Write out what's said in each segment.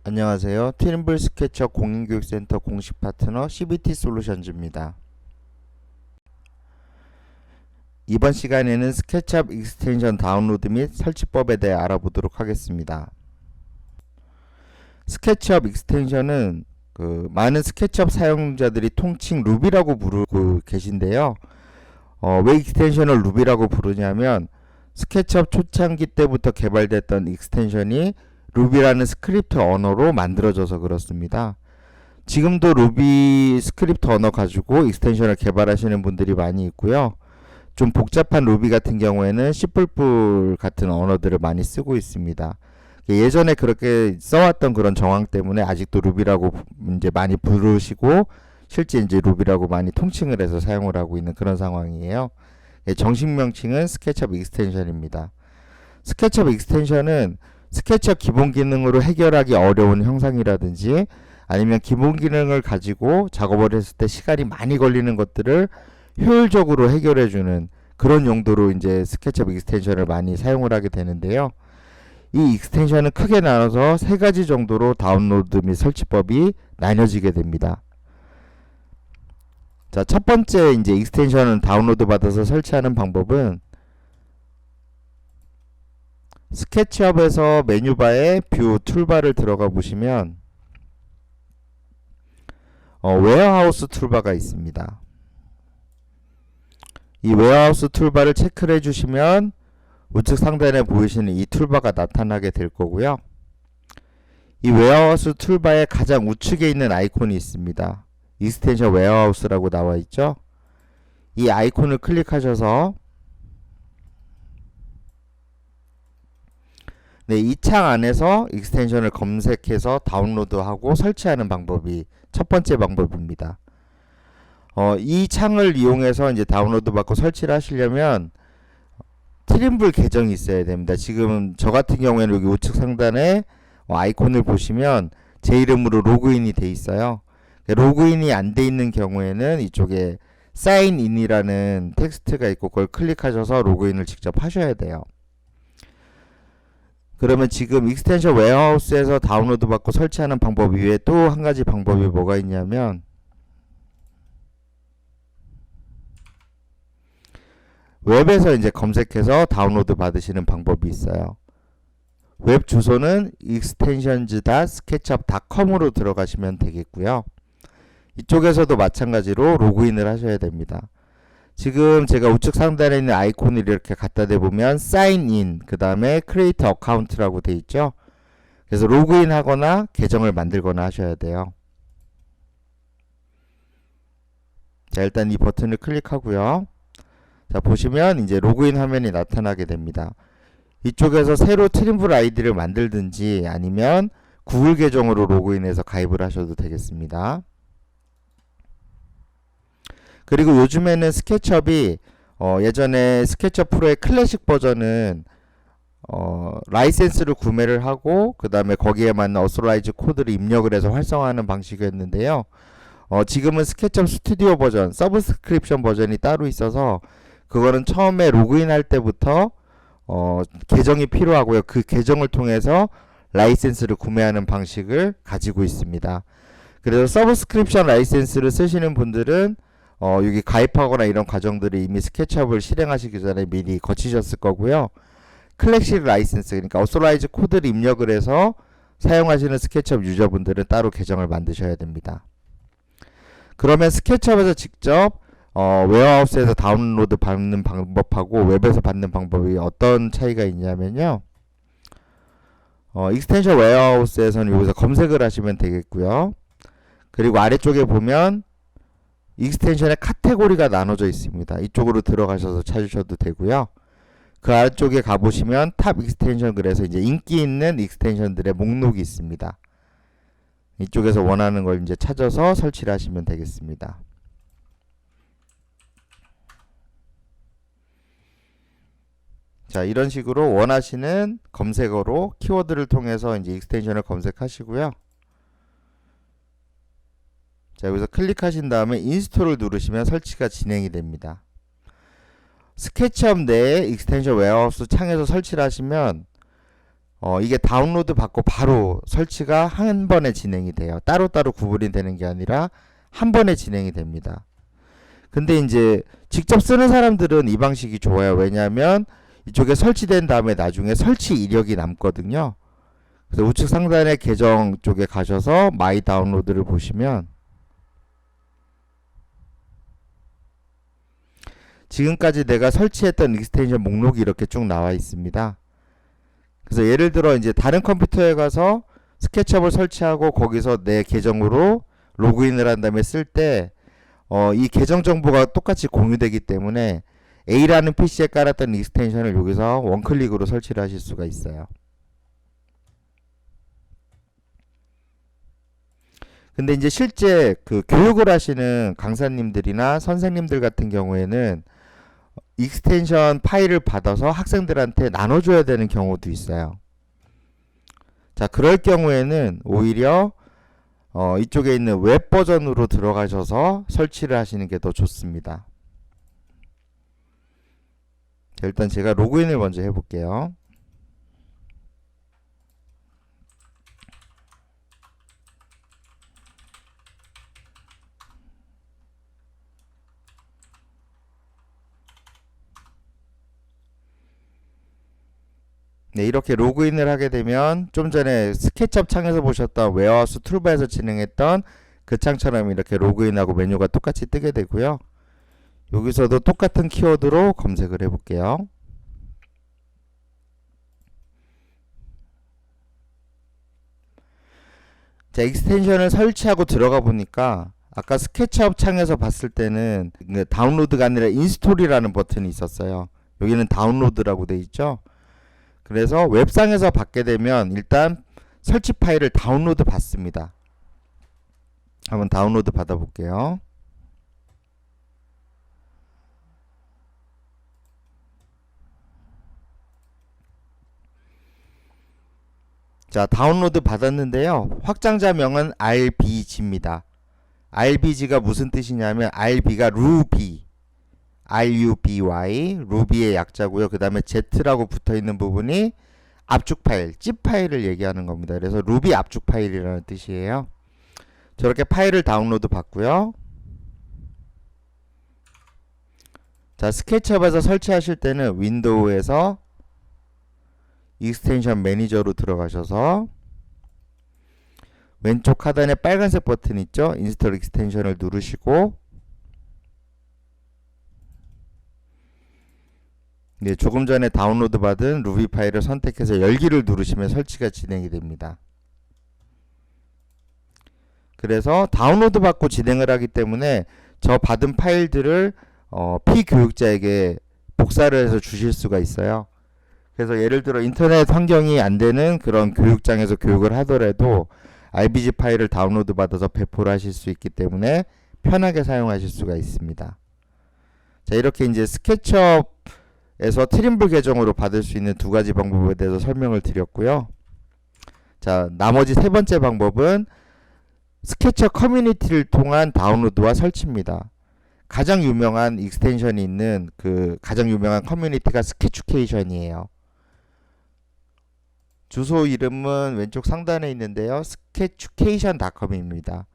안녕하세요. 트림블 스케치업 공인교육센터 공식 파트너 CBT 솔루션즈입니다. 이번 시간에는 스케치업 익스텐션 다운로드 및 설치법에 대해 알아보도록 하겠습니다. 스케치업 익스텐션은 많은 스케치업 사용자들이 통칭 루비라고 부르고 계신데요. 왜 익스텐션을 루비라고 부르냐면 스케치업 초창기 때부터 개발됐던 익스텐션이 루비라는 스크립트 언어로 만들어져서 그렇습니다. 지금도 루비 스크립트 언어 가지고 익스텐션을 개발하시는 분들이 많이 있고요. 좀 복잡한 루비 같은 경우에는 C++ 같은 언어들을 많이 쓰고 있습니다. 예전에 그렇게 써왔던 그런 정황 때문에 아직도 루비라고 이제 많이 부르시고 실제 이제 루비라고 많이 통칭을 해서 사용을 하고 있는 그런 상황이에요. 정식 명칭은 스케치업 익스텐션입니다. 스케치업 익스텐션은 스케치업 기본 기능으로 해결하기 어려운 형상이라든지 아니면 기본 기능을 가지고 작업을 했을 때 시간이 많이 걸리는 것들을 효율적으로 해결해주는 그런 용도로 이제 스케치업 익스텐션을 많이 사용을 하게 되는데요. 이 익스텐션은 크게 나눠서 세 가지 정도로 다운로드 및 설치법이 나뉘어지게 됩니다. 자, 첫 번째 이제 익스텐션을 다운로드 받아서 설치하는 방법은 스케치업에서 메뉴바에 뷰 툴바를 들어가 보시면 웨어하우스 툴바가 있습니다. 이 웨어하우스 툴바를 체크를 해주시면 우측 상단에 보이시는 이 툴바가 나타나게 될 거고요. 이 웨어하우스 툴바의 가장 우측에 있는 아이콘이 있습니다. 익스텐션 웨어하우스라고 나와 있죠. 이 아이콘을 클릭하셔서 이 창 안에서 익스텐션을 검색해서 다운로드하고 설치하는 방법이 첫 번째 방법입니다. 이 창을 이용해서 이제 다운로드 받고 설치를 하시려면 트림블 계정이 있어야 됩니다. 지금 저 같은 경우에는 여기 우측 상단에 아이콘을 보시면 제 이름으로 로그인이 돼 있어요. 로그인이 안 돼 있는 경우에는 이쪽에 사인인이라는 텍스트가 있고 그걸 클릭하셔서 로그인을 직접 하셔야 돼요. 그러면 지금 익스텐션 웨어하우스에서 다운로드 받고 설치하는 방법 외에 또 한 가지 방법이 뭐가 있냐면 웹에서 이제 검색해서 다운로드 받으시는 방법이 있어요. 웹 주소는 extensions.sketchup.com으로 들어가시면 되겠고요. 이쪽에서도 마찬가지로 로그인을 하셔야 됩니다. 지금 제가 우측 상단에 있는 아이콘을 이렇게 갖다 대보면 sign in 그 다음에 create account라고 돼 있죠. 그래서 로그인 하거나 계정을 만들거나 하셔야 돼요. 자, 일단 이 버튼을 클릭하고요. 자, 보시면 이제 로그인 화면이 나타나게 됩니다. 이쪽에서 새로 트림블 아이디를 만들든지 아니면 구글 계정으로 로그인해서 가입을 하셔도 되겠습니다. 그리고 요즘에는 스케치업이 예전에 스케치업 프로의 클래식 버전은 라이센스를 구매를 하고 그 다음에 거기에 맞는 어소라이즈 코드를 입력을 해서 활성화하는 방식이었는데요. 지금은 스케치업 스튜디오 버전, 서브스크립션 버전이 따로 있어서 그거는 처음에 로그인 할 때부터 계정이 필요하고요. 그 계정을 통해서 라이센스를 구매하는 방식을 가지고 있습니다. 그래서 서브스크립션 라이센스를 쓰시는 분들은 여기 가입하거나 이런 과정들을 이미 스케치업을 실행하시기 전에 미리 거치셨을 거고요. 클래식 라이센스, 그러니까 어소라이즈 코드를 입력을 해서 사용하시는 스케치업 유저분들은 따로 계정을 만드셔야 됩니다. 그러면 스케치업에서 직접 웨어하우스에서 다운로드 받는 방법하고 웹에서 받는 방법이 어떤 차이가 있냐면요. 익스텐션 웨어하우스에서는 여기서 검색을 하시면 되겠고요. 그리고 아래쪽에 보면 익스텐션의 카테고리가 나눠져 있습니다. 이쪽으로 들어가셔서 찾으셔도 되고요. 그 아래쪽에 가보시면 탑 익스텐션, 그래서 이제 인기 있는 익스텐션들의 목록이 있습니다. 이쪽에서 원하는 걸 이제 찾아서 설치를 하시면 되겠습니다. 자, 이런 식으로 원하시는 검색어로 키워드를 통해서 이제 익스텐션을 검색하시고요. 자, 여기서 클릭하신 다음에 인스톨을 누르시면 설치가 진행이 됩니다. 스케치업 내에 익스텐션 웨어하우스 창에서 설치를 하시면 이게 다운로드 받고 바로 설치가 한 번에 진행이 돼요. 따로따로 구분이 되는 게 아니라 한 번에 진행이 됩니다. 근데 이제 직접 쓰는 사람들은 이 방식이 좋아요. 왜냐하면 이쪽에 설치된 다음에 나중에 설치 이력이 남거든요. 그래서 우측 상단의 계정 쪽에 가셔서 마이 다운로드를 보시면 지금까지 내가 설치했던 익스텐션 목록이 이렇게 쭉 나와 있습니다. 그래서 예를 들어 이제 다른 컴퓨터에 가서 스케치업을 설치하고 거기서 내 계정으로 로그인을 한 다음에 쓸 때 이 계정 정보가 똑같이 공유되기 때문에 A라는 PC에 깔았던 익스텐션을 여기서 원클릭으로 설치를 하실 수가 있어요. 근데 이제 실제 그 교육을 하시는 강사님들이나 선생님들 같은 경우에는 익스텐션 파일을 받아서 학생들한테 나눠줘야 되는 경우도 있어요. 자, 그럴 경우에는 오히려 이쪽에 있는 웹 버전으로 들어가셔서 설치를 하시는 게 더 좋습니다. 자, 일단 제가 로그인을 먼저 해볼게요. 네, 이렇게 로그인을 하게 되면 좀 전에 스케치업 창에서 보셨던 웨어하우스 툴바에서 진행했던 그 창처럼 이렇게 로그인하고 메뉴가 똑같이 뜨게 되고요. 여기서도 똑같은 키워드로 검색을 해볼게요. 자, 익스텐션을 설치하고 들어가 보니까 아까 스케치업 창에서 봤을 때는 다운로드가 아니라 인스톨이라는 버튼이 있었어요. 여기는 다운로드라고 돼 있죠. 그래서 웹상에서 받게 되면 일단 설치 파일을 다운로드 받습니다. 한번 다운로드 받아 볼게요. 자, 다운로드 받았는데요. 확장자명은 RBG입니다. RBG가 무슨 뜻이냐면 RB가 Ruby, RUBY, 루비의 약자고요. 그 다음에 Z라고 붙어있는 부분이 압축 파일, zip 파일을 얘기하는 겁니다. 그래서 루비 압축 파일이라는 뜻이에요. 저렇게 파일을 다운로드 받고요. 자, 스케치업에서 설치하실 때는 윈도우에서 익스텐션 매니저로 들어가셔서 왼쪽 하단에 빨간색 버튼 있죠? 인스톨 익스텐션을 누르시고 네, 조금 전에 다운로드 받은 루비 파일을 선택해서 열기를 누르시면 설치가 진행이 됩니다. 그래서 다운로드 받고 진행을 하기 때문에 저 받은 파일들을 피교육자에게 복사를 해서 주실 수가 있어요. 그래서 예를 들어 인터넷 환경이 안 되는 그런 교육장에서 교육을 하더라도 RBG 파일을 다운로드 받아서 배포를 하실 수 있기 때문에 편하게 사용하실 수가 있습니다. 자, 이렇게 이제 스케치업에서 트림블 계정으로 받을 수 있는 두 가지 방법에 대해서 설명을 드렸고요. 자, 나머지 세 번째 방법은 스케치업 커뮤니티를 통한 다운로드와 설치입니다. 가장 유명한 익스텐션이 있는 그 가장 유명한 커뮤니티가 스케추케이션이에요. 주소 이름은 왼쪽 상단에 있는데요. sketchucation.com입니다.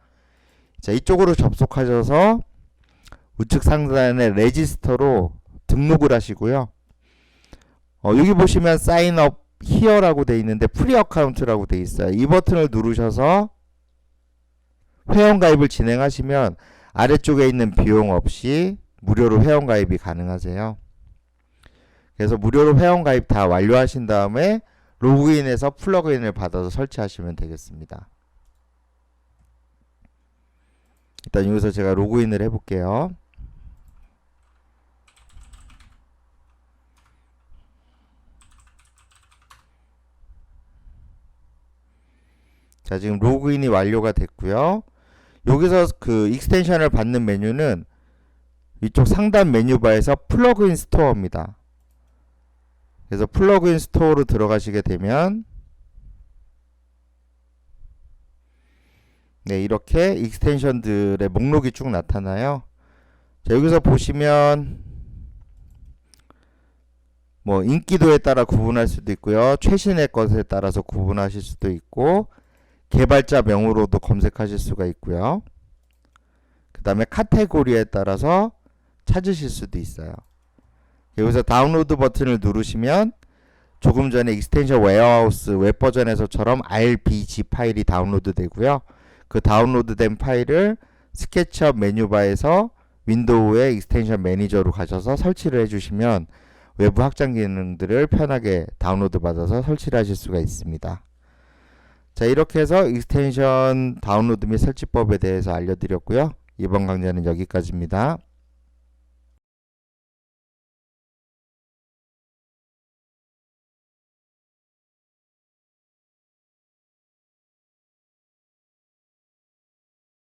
자, 이쪽으로 접속하셔서 우측 상단에 레지스터로 등록을 하시고요. 여기 보시면 sign up here라고 되어 있는데 프리 어카운트라고 되어 있어요. 이 버튼을 누르셔서 회원가입을 진행하시면 아래쪽에 있는 비용 없이 무료로 회원가입이 가능하세요. 그래서 무료로 회원가입 다 완료하신 다음에 로그인해서 플러그인을 받아서 설치하시면 되겠습니다. 일단 여기서 제가 로그인을 해볼게요. 자, 지금 로그인이 완료가 됐고요. 여기서 그 익스텐션을 받는 메뉴는 위쪽 상단 메뉴바에서 플러그인 스토어입니다. 그래서 플러그인 스토어로 들어가시게 되면 네, 이렇게 익스텐션들의 목록이 쭉 나타나요. 자, 여기서 보시면 뭐 인기도에 따라 구분할 수도 있고요. 최신의 것에 따라서 구분하실 수도 있고 개발자 명으로도 검색하실 수가 있고요. 그 다음에 카테고리에 따라서 찾으실 수도 있어요. 여기서 다운로드 버튼을 누르시면 조금 전에 익스텐션 웨어하우스 웹 버전에서처럼 RBG 파일이 다운로드 되고요. 그 다운로드된 파일을 스케치업 메뉴바에서 윈도우의 익스텐션 매니저로 가셔서 설치를 해주시면 외부 확장 기능들을 편하게 다운로드 받아서 설치를 하실 수가 있습니다. 자, 이렇게 해서 익스텐션 다운로드 및 설치법에 대해서 알려드렸고요. 이번 강좌는 여기까지입니다.